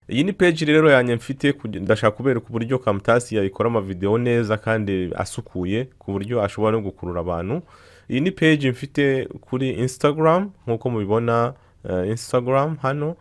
iyi ni page rero yanjye mfite ndashaka kubereka uburyo Camtasia ikora ama video neza kandi asukuye ku buryo ashobora no gukurura abantu. Iyi ni page mfite kuri Instagram nkuko mubibona, Instagram hano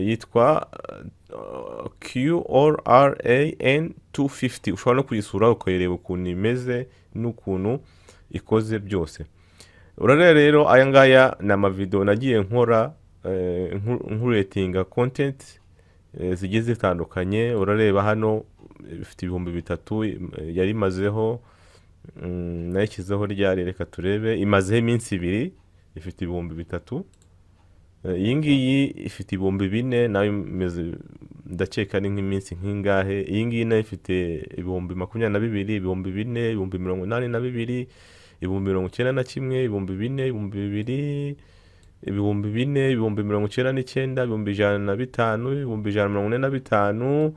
yitwa QRAN250. ushobora no kuyisura ukayireba ukuntu imeze n'ukuntu ikoze byose. Urareba rero aya ngaya ni ama video nagiye nkora nk'uratinga content zigiye zitandukanye. Urareba hano ifite 3,000 yari mazeho, nayishyizeho ryari, reka turebe, imazeho iminsi 2 ifite 3,000. iyi ngiyi ifite 4,000 nayo imeze ndakeka ni nk'iminsi nk'ingahe. iyi ngiyi nayo ifite 22,000, 4,000, 82,000, 91,000, 4,000, 2,000, 4,000, 99,000, 105,000, 145,000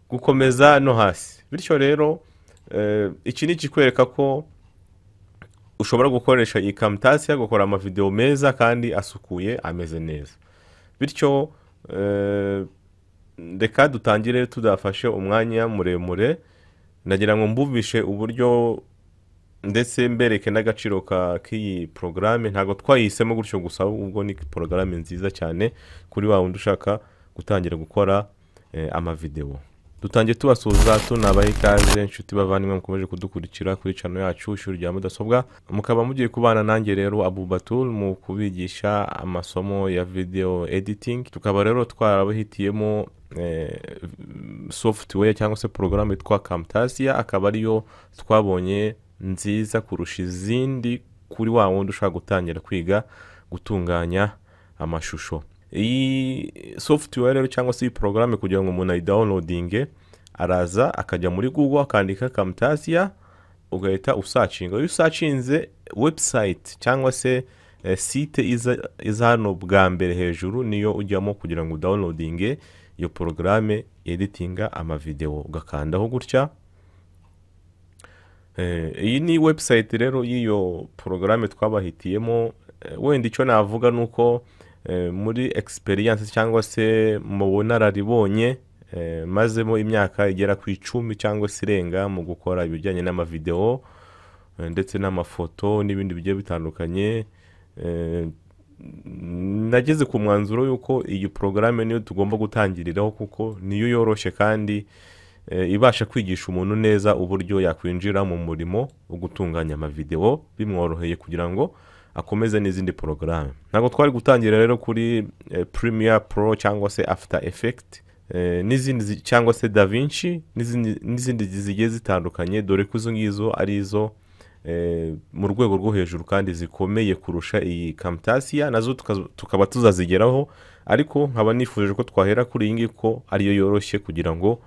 gukomeza no hasi. Bityo rero iki ni kikwereka ko ushobora gukoresha iyi Camtasia gukora ama video meza kandi asukuye ameze neza. Bityo reka dutangire tudafashe umwanya muremure. Nagira ngo mbumvishe uburyo ndetse mbereke n'agaciro k'iyi programme. Ntago twayihisemo gutyo gusa, ubwo ni programme nziza cyane kuri wa wundi ushaka gutangira gukora ama video. Dutangiye tubasuhuza tunabaha ikaze inshuti bavandimwe mukomeje kudukurikira kuri channel yacu ishuri rya mudasobwa. Mukaba mugiye kubana nanjye rero Abubatul mu kubigisha amasomo ya video editing. Tukaba rero twarabahitiyemo software cyangwa se programme yitwa Camtasia, akaba ariyo twabonye nziza kurusha izindi kuri wa wundi ushaka gutangira kwiga gutunganya amashusho. Iyi software rero cyangwa se iyi programme kugira ngo umuntu ayidownloadinge, araza akajya muri Google akandika Camtasia, ugahita usearchinga. Iyo usearchinze website cyangwa se site iza hano bwa mbere hejuru, niyo ujyamo kugira ngo downloadinge iyo programme editinga ama video, ugakandaho gutya. Iyi ni website rero y'iyo programme twabahitiyemo. Wenda icyo navuga nuko muri experience cyangwa se mu bunararibonye mazemo imyaka igera ku 10 cyangwa se irenga mu gukora ibijyanye n'ama video ndetse n'amafoto n'ibindi bigiye bitandukanye. Nageze ku mwanzuro yuko iyi programme niyo tugomba gutangiriraho kuko niyo yoroshye kandi ibasha kwigisha umuntu neza uburyo yakwinjira mu murimo wo gutunganya ama video bimworoheye kugira ngo akomeze n'izindi programme. Ntago twari gutangira rero kuri Premiere Pro cyangwa se After Effect n'izindi cyangwa se DaVinci n'izindi zigiye zitandukanye, dore ko izo ngizo ari izo mu rwego rwo hejuru kandi zikomeye kurusha iyi Camtasia, nazo tukaba tuzazigeraho. Ariko nkaba nifuje ko twahera kuri iyi ngiyi ko ariyo yoroshye kugira ngo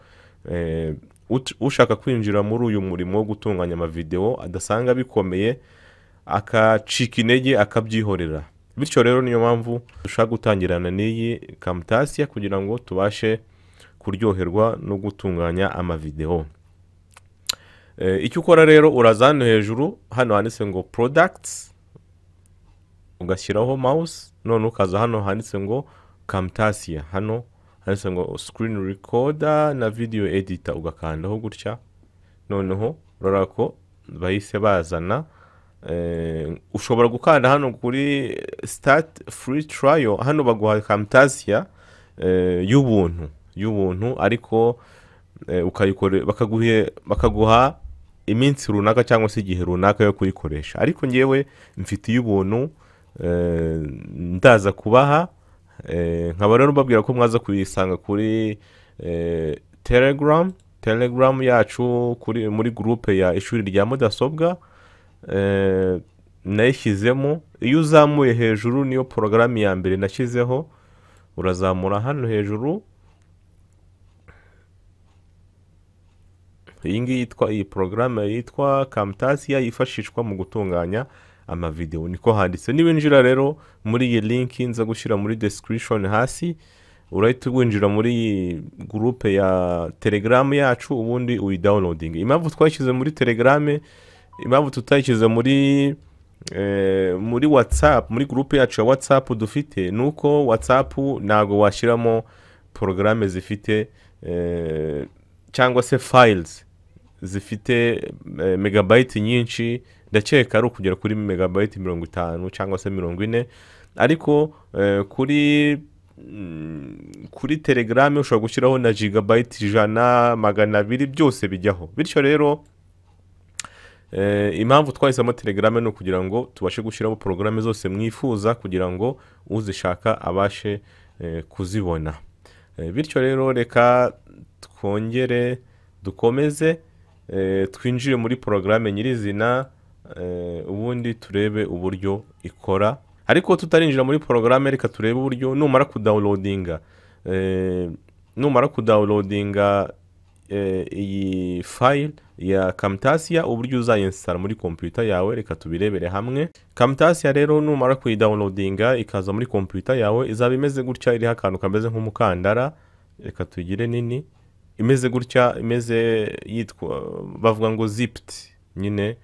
ushaka kwinjira muri uyu murimo wo gutunganya ama video adasanga bikomeye akacika intege akabyihorera. Bityo rero niyo mpamvu dushaka gutangirana n'iyi Camtasia kugira ngo tubashe kuryoherwa no gutunganya ama video. Icyo ukora rero uraza hano hejuru, hano handitse ngo products, ugashyiraho mouse, none ukaza hano handitse ngo Camtasia, hano handitse ngo screen recorder na video editor, ugakandaho gutya. Noneho urarako bahise bazana ushobora gukanda hano kuri start free trial. Hano baguha Camtasia y'ubuntu ariko bakaguha iminsi runaka cyangwa se igihe runaka yo kuyikoresha. Ariko ngewe mfite y'ubuntu ndaza kubaha. Nkaba rero mbabwira ko mwaza kuyisanga kuri Telegram yacu muri groupe ya ishuri rya mudasobwa. Nayishyizemo. Iyo uzamuye hejuru niyo programme ya mbere nashyizeho, urazamura hano hejuru. Iyi programme yitwa Camtasia yifashishwa mu gutunganya ama video, niko handitse. Niwinjira rero muri iyi link nza gushyira muri description hasi, urahita winjira muri groupe ya Telegram yacu ubundi uyidownloading. Impamvu twashyize muri Telegram, impamvu tutayishyize muri WhatsApp, muri groupe yacu ya WhatsApp dufite, nuko WhatsApp nago washyiramo porogaramu zifite cyangwa se files zifite megabayiti nyinshi, ndakeka ari ukugera kuri megabayiti 50 cyangwa se 40, ariko kuri telegram ushobora gushyiraho na gigabayiti 100, 200 byose bijyaho. Bityo rero impamvu twahisemo telegram ni ukugira ngo tubashe gushyiraho porogaramu zose mwifuza kugira ngo uzishaka abashe kuzibona. Bityo rero reka twongere dukomeze twinjire muri porogaramu nyirizina, ubundi turebe uburyo ikora. Ariko tutarinjira muri porogaramu, reka turebe uburyo numara kudawunilodinga iyi file ya Camtasia, uburyo uzayinsitara muri computer yawe. Reka tubirebere hamwe. Camtasia rero numara kuyidawunilodinga ikaza muri computer yawe, izaba imeze gutya, iriho akantu kameze nk'umukandara. Reka tugire nini, imeze gutya, imeze yitwa, bavuga ngo zipped nyine,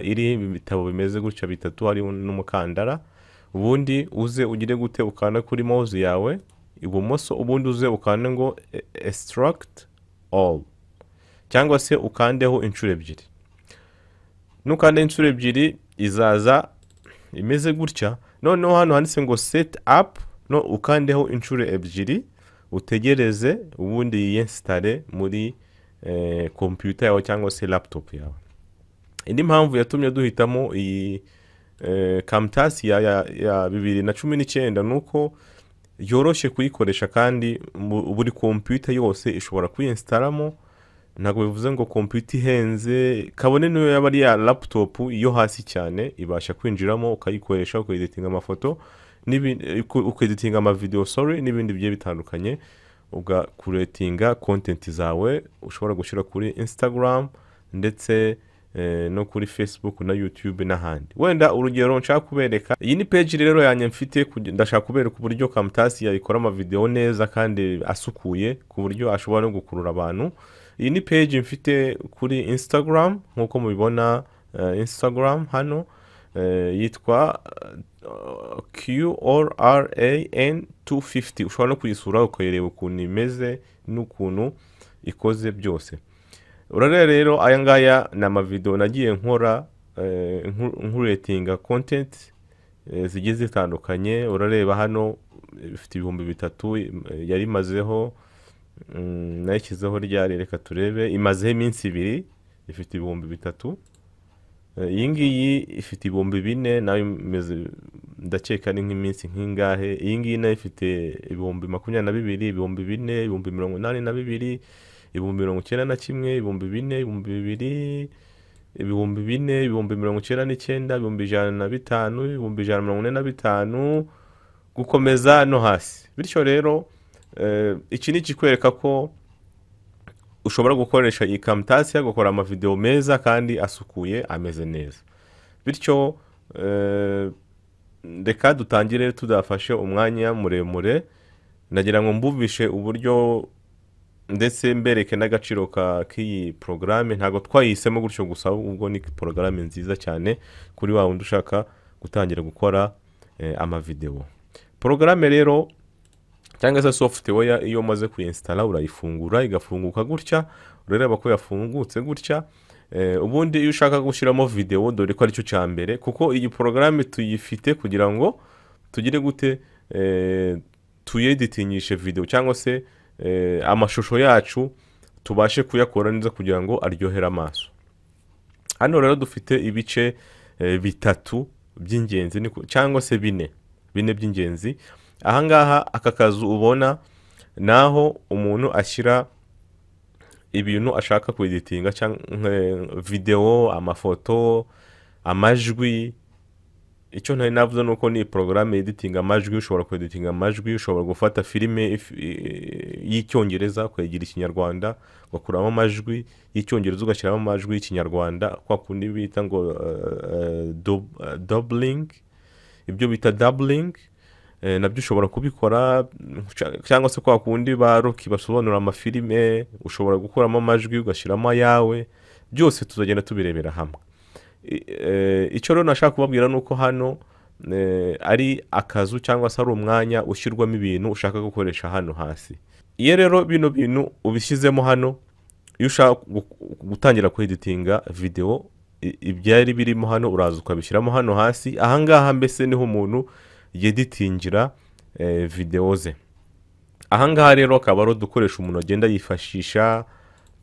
iri ibitabo bimeze gutya bitatu, hari n'umukandara. Ubundi uze ugire gute, ukanda kuri mouse yawe ibumoso, ubundi uze ukande ngo extract all, cyangwa se ukandeho inshuro ebyiri. Nukande inshuro ebyiri izaza imeze gutya. Noneho hano handitse ngo set up, no ukandeho inshuro ebyiri, utegereze ubundi yinstare muri computer yawe cyangwa se laptop yawe. Indi mpamvu yatumye duhitamo iyi Camtasia ya 2019 nuko yoroshye kuyikoresha, kandi buri computer yose ishobora kuyinstaramo. Ntabwo bivuze ngo computer ihenze, kabone niyo yaba ari ya laptop yo hasi cyane, ibasha kwinjiramo ukayikoresha, ukeditinga amafoto, ukeditinga amavideo, n'ibindi bigiye bitandukanye, ugakuretinga content zawe ushobora gushyira kuri Instagram ndetse no kuri Facebook na YouTube n'ahandi. Wenda urugero nshaka kubereka, iyi ni page rero yanjye mfite, ndashaka kubereka uburyo Camtasia ikora amavideo neza kandi asukuye ku buryo ashobora no gukurura abantu. Iyi ni page mfite kuri Instagram, nkuko mubibona Instagram hano, yitwa QRAN250. ushobora no kuyisura ukayireba ukuntu imeze n'ukuntu ikoze byose. Urareba rero aya ngaya ni amavideo nagiye nkora nkuretinga content zigiye zitandukanye. Urareba hano ifite 3,000 yari mazeho, nayishyizeho ryari, reka turebe, imazeho iminsi 2, ifite 3,000. Iyi ngiyi ifite 4,000, nayo imeze ndakeka ni nk'iminsi nk'ingahe. Iyi ngiyi nayo ifite 22,000, 4,000, 82,000, 91,000, 4,000, 2,000, 4,000, 99,000, 105,000, 145,000 gukomeza no hasi. Bityo rero iki ni kikwereka ko ushobora gukoresha iyi Camtasia gukora amavideo meza kandi asukuye, ameze neza. Bityo reka dutangire tudafashe umwanya muremure. Nagira ngo mbumvishe uburyo ndetse mbereke n'agaciro k'iyi porogaramu. Ntabwo twayihisemo gutyo gusa, ubwo ni porogaramu nziza cyane kuri wa wundi ushaka gutangira gukora amavideo. Porogaramu rero cyangwa se software, iyo umaze kuyinstalla urayifungura, igafunguka gutya. Urareba ko yafungutse gutya. Ubundi iyo ushaka gushyiramo video, dore ko aricyo cya mbere, kuko iyi porogaramu tuyifite kugira ngo tugire gute, tuyeditingishe video cyangwa se amashusho yacu tubashe kuyakora neza kugira ngo aryohere amaso. Hano rero dufite ibice 3 by'ingenzi cyangwa se 4 by'ingenzi. Ahangaha aka kazu ubona naho umuntu ashyira ibintu ashaka kweditinga, cyangwa video, amafoto, amajwi. Icyo ntari navuze nuko ni porogaramu editinga amajwi. Ushobora kweditinga amajwi, ushobora gufata filime y'icyongereza ukayigira ikinyarwanda, ugakuramo amajwi y'icyongereza ugashyiramo amajwi y'ikinyarwanda, kwa kundi bita ngo doubling. Ibyo bita doubling nabyo ushobora kubikora, cyangwa se kwa kundi ba Rocky basobanura amafilime, ushobora gukuramo amajwi ugashyiramo ayawe. Byose tuzagenda tubirebera hamwe. Icyo rero nashaka kubabwira nuko hano ari akazu cyangwa se ari umwanya ushyirwamo ibintu ushaka gukoresha hano hasi. iyo rero bino bintu ubishyizemo hano, iyo ushaka gutangira kweditinga video, ibyari birimo hano uraza ukabishyiramo hano hasi. Ahangaha mbese niho umuntu yeditingira video ze. Ahangaha rero akaba ari udukoresha umuntu agenda yifashisha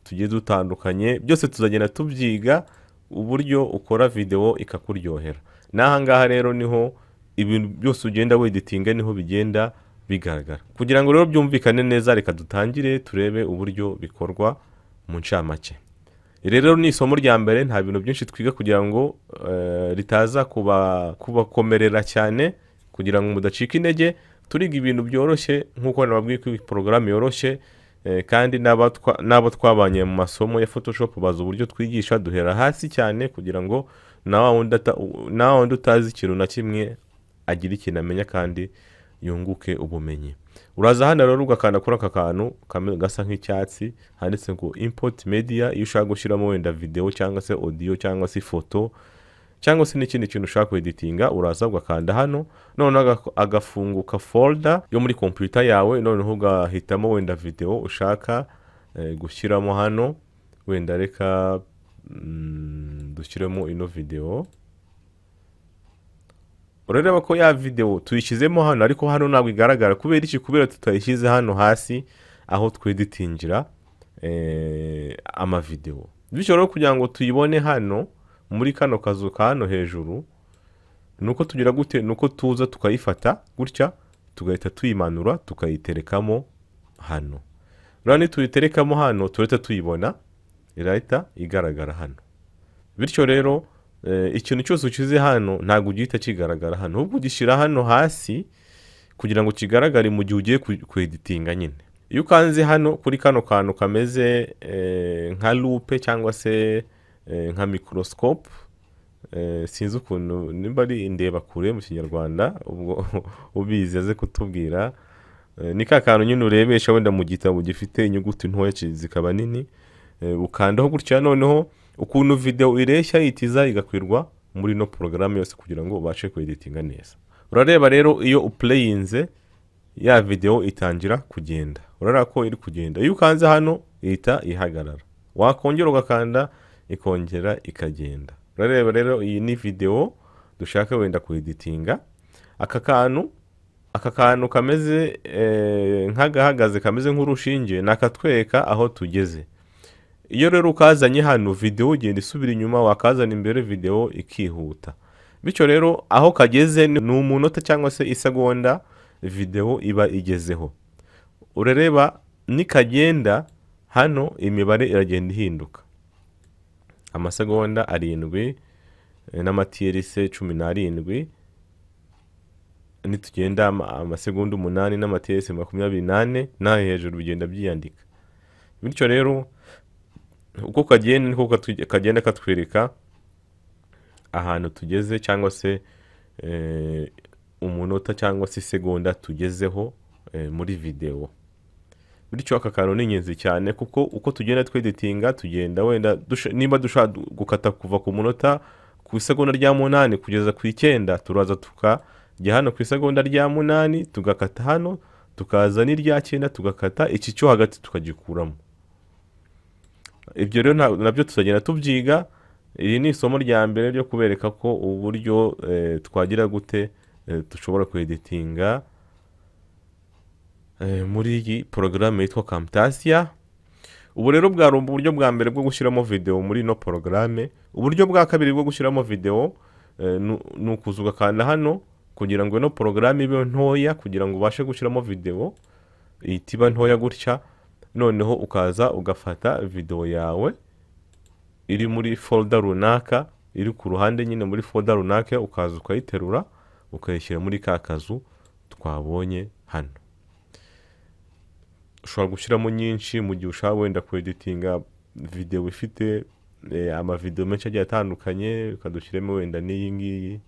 tugiye dutandukanye, byose tuzagenda tubyiga uburyo ukora video ikakuryohera. N'ahangaha rero niho ibintu byose ugenda weditinga niho bigenda bigaragara. Kugira ngo rero byumvikane neza, reka dutangire turebe uburyo bikorwa mu ncamake. Rero ni isomo rya mbere, nta bintu byinshi twiga kugira ngo ritaza kubakomerera cyane, kugira ngo mudacika intege. Turiga ibintu byoroshye nk'uko nababwiye ko porogaramu yoroshye, kandi n'abo twabanye mu masomo ya Photoshop bazi uburyo twigisha. Duhera hasi cyane kugira ngo na wundi utazi ikintu na kimwe agire ikintu amenya kandi yunguke ubumenyi. Uraza hano rero ugakanda kuri aka kantu gasa nk'icyatsi handitse ngo import media. Iyo ushaka gushyiramo wenda video cyangwa se audio cyangwa se foto cyangwa se n'ikindi kintu ushaka kweditinga, uraza ugakanda hano, noneho agafunguka folder yo muri computer yawe, noneho ugahitamo wenda video ushaka gushyiramo hano. Wenda reka dushyiremo ino video. Urareba ko ya video tuyishyizemo hano, ariko hano ntabwo igaragara. Kubera iki? Kubera tutayishyize hano hasi aho tweditingira amavideo. Bityo rero kugira ngo tuyibone hano muri kano kazu ka hano hejuru, nuko tugira gute? Nuko tuza tukayifata gutya, tugahita tuyimanura tukayiterekamo hano. Rero nituyiterekamo hano turahita tuyibona, irahita igaragara hano. Bityo rero ikintu cyose ukize hano ntabwo ugihita kigaragara hano, ahubwo ugishyira hano hasi kugira ngo kigaragare mu gihe ugiye kweditinga nyine. Iyo ukanze hano kuri kano kantu kameze nka loupe cyangwa se nka microscope, sinzi ukuntu nimba ari indeba kure mu kinyarwanda, ubwo ubizi aze kutubwira. Ni ka kantu nyine urebesha wenda mu gitabo gifite inyuguti ntoya zikaba nini, ukandaho gutya, noneho ukuntu video ireshya yitiza igakwirwa muri no porogaramu yose kugira ngo ubashe kweditinga neza. Urareba rero iyo uplayinze ya video itangira kugenda, urareba ko iri kugenda. Iyo ukanze hano ihita ihagarara, wakongera ugakanda ikongera ikagenda. Urareba rero iyi ni video dushaka wenda kweditinga. Aka kantu kameze nk'agahagaze kameze nk'urushinge nakatwereka aho tugeze. Iyo rero ukazanye hano video ugenda isubira inyuma, wakazana imbere video ikihuta. Bityo rero aho kageze ni umunota cyangwa se isegonda video iba igezeho. Urareba nikagenda hano imibare iragenda ihinduka. Amasegonda 7 n'amatiyerese 17, nitugenda amasegonda 8 n'amatiyerese 28, naho hejuru bigenda byiyandika. Bityo rero uko kagenda niko kagenda katwereka ahantu tugeze, cyangwa se umunota cyangwa se segonda tugezeho muri video. Bityo aka kantu ni ingenzi cyane, kuko uko tugenda tweditinga tugenda wenda nimba dushaka gukata kuva ku munota ku isegonda rya 8 kugeza ku 9, turaza tukajya hano ku isegonda rya 8 tugakata hano, tukaza n'irya 9 tugakata, iki cyo hagati tukagikuramo. Ibyo rero nabyo tuzagenda tubyiga. Iri ni isomo rya mbere ryo kubereka ko uburyo twagira gute dushobora kweditinga muri iyi porogaramu yitwa Camtasia. Ubu rero bwari uburyo bwa mbere bwo gushyiramo video muri no porogaramu. Uburyo bwa kabiri bwo gushyiramo video ni ukuza ugakanda hano kugira ngo no porogaramu ibe ntoya, kugira ngo ubashe gushyiramo video itiba ntoya gutya. Noneho ukaza ugafata video yawe iri muri folder runaka, iri ku ruhande nyine muri folder runaka, ukaza ukayiterura ukayishyira muri ka kazu twabonye hano. Ushobora gushyiramo nyinshi mu gihe ushaka wenda kweditinga video ifite amavideo menshi agiye atandukanye, ukadushyiramo wenda n'iyi ngiyi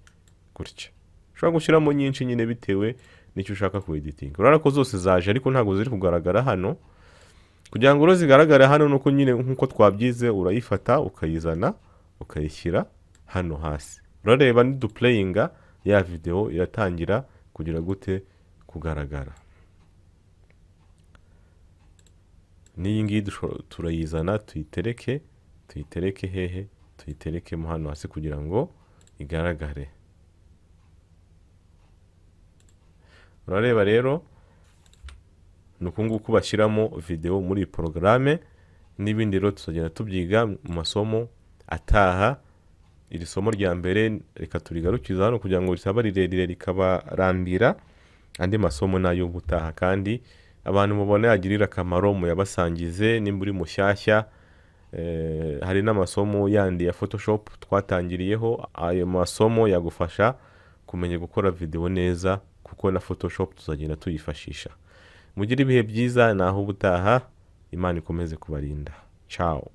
gutya. Ushobora gushyiramo nyinshi nyine bitewe n'icyo ushaka kweditinga. Urabona ko zose zaje ariko ntabwo ziri kugaragara hano. Kugira ngo zigaragare hano nuko nyine nkuko twabyize, urayifata ukayizana ukayishyira hano hasi. Urareba ni duplayinga ya video iratangira kugira gute kugaragara. n'iyi ngiyi turayizana tuyitereke hehe, tuyiterekemo hano hasi kugira ngo igaragare. Urareba rero ni uku nguku bashyiramo video muri porogaramu. N'ibindi rero tuzagenda tubyiga mu masomo ataha. Iri somo rya mbere reka turigarukiza hano kugira ngo risaba rirerire rikabarambira. Andi masomo nayo gutaha kandi abantu mubona yagirira akamaro muyabasangize. Nimba uri mushyashya, hari n'amasomo yandi ya Photoshop twatangiriyeho. Ayo masomo yagufasha kumenya gukora video neza, kuko na Photoshop tuzagenda tuyifashisha. Mugire ibihe byiza, naho ubutaha. Imana ikomeze kubarinda. Ciao.